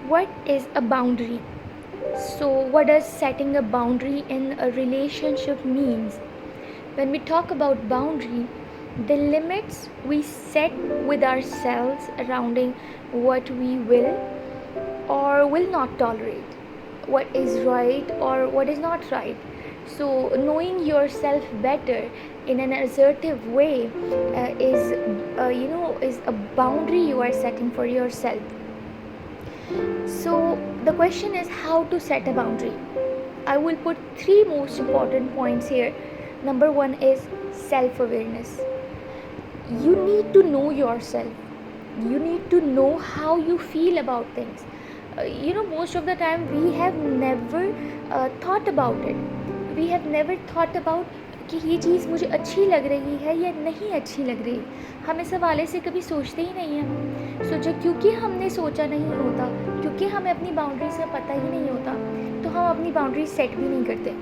What is a boundary? So, what does setting a boundary in a relationship means? When we talk about boundary, the limits we set with ourselves surrounding what we will or will not tolerate, what is right or what is not right. So, knowing yourself better in an assertive way is a boundary you are setting for yourself. So, the question is how to set a boundary. I will put three most important points here. Number one is self awareness. You need to know yourself, you need to know how you feel about things. Most of the time we have never thought about it. We have never thought about कि ये चीज़ मुझे अच्छी लग रही है या नहीं अच्छी लग रही। हम इस हवाले से कभी सोचते ही नहीं हैं। सोचा क्योंकि हमने सोचा नहीं होता, क्योंकि हमें अपनी बाउंड्रीज का पता ही नहीं होता, तो हम अपनी बाउंड्रीज सेट भी नहीं करते।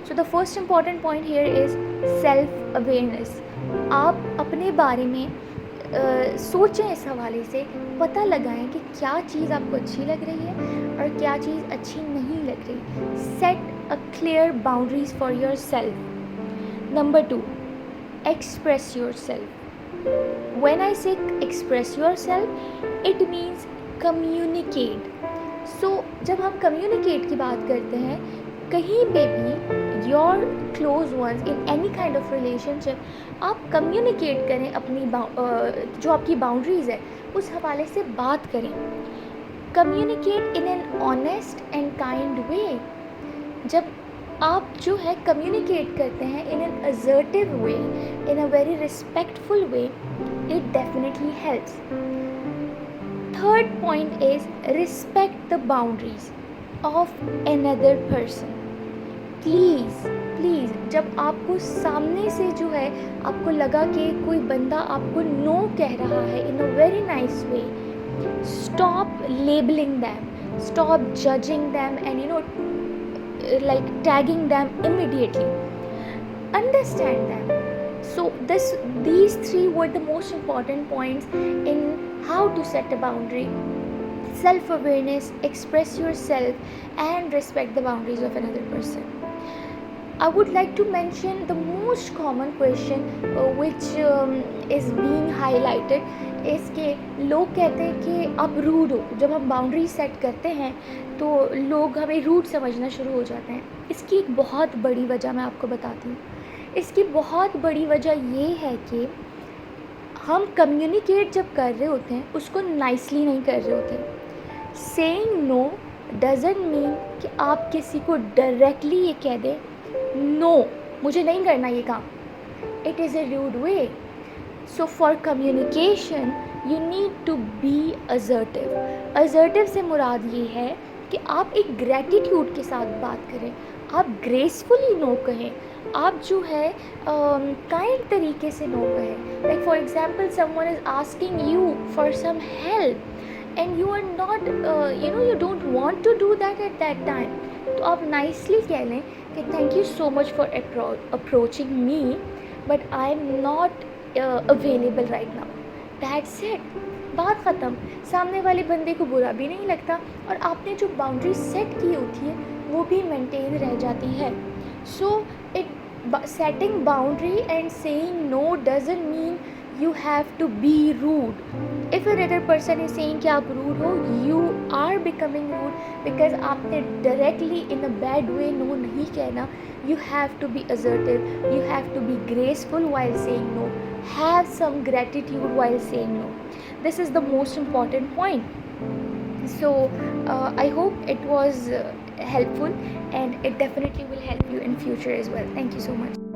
So the first important point here is self awareness. आप अपने बारे में सोचें, इस हवाले से पता लगाएं कि क्या चीज़ आपको अच्छी लग रही है और क्या चीज़ अच्छी नहीं लग रही। Set a clear boundaries for your self. Number 2, express yourself. When I say express yourself, it means communicate. So, जब हम communicate की बात करते हैं, कहीं पे भी your close ones in any kind of relationship, आप communicate करें अपनी जो आपकी boundaries है उस हवाले से बात करें। Communicate in an honest and kind way. जब आप जो है कम्युनिकेट करते हैं in an assertive way, in a very respectful way, it definitely helps. Third point is respect the boundaries of another person. Please जब आपको सामने से जो है आपको लगा कि कोई बंदा आपको नो कह रहा है in a very nice way, stop labelling them, stop judging them and like tagging them immediately. Understand them. So these three were the most important points in how to set a boundary. Self awareness, express yourself, and respect the boundaries of another person. I would like to mention the most common question which is being highlighted is कि लोग कहते हैं कि आप rude हो। जब हम boundary set करते हैं तो लोग हमें रूड समझना शुरू हो जाते हैं। इसकी एक बहुत बड़ी वजह मैं आपको बताती हूँ। इसकी बहुत बड़ी वजह ये है कि हम कम्युनिकेट जब कर रहे होते हैं उसको नाइसली नहीं कर रहे होते। सेइंग नो डजंट मीन कि आप किसी को डायरेक्टली ये कह दें नो मुझे नहीं करना ये काम। It is a rude way. So for communication you need to be assertive. Assertive से मुराद ये है कि आप एक ग्रैटिट्यूड के साथ बात करें, आप ग्रेसफुली नो कहें, आप जो है काइंड तरीके से नो कहें। Like for example someone is asking you for some help and you are not you don't want to do that at that time, तो आप नाइसली कह लें कि thank you so much for approaching me but I am not available right now. That's it, बात ख़त्म। सामने वाले बंदे को बुरा भी नहीं लगता और आपने जो बाउंड्री सेट की होती है वो भी मेंटेन रह जाती है। सो setting boundary and saying no doesn't mean you have to be rude. If another person is saying कि आप rude हो, you are becoming rude because आपने directly in a bad way no नहीं कहना। You have to be assertive, you have to be graceful while saying no, have some gratitude while saying no. This is the most important point. So I hope it was helpful and it definitely will help you in future as well. Thank you so much.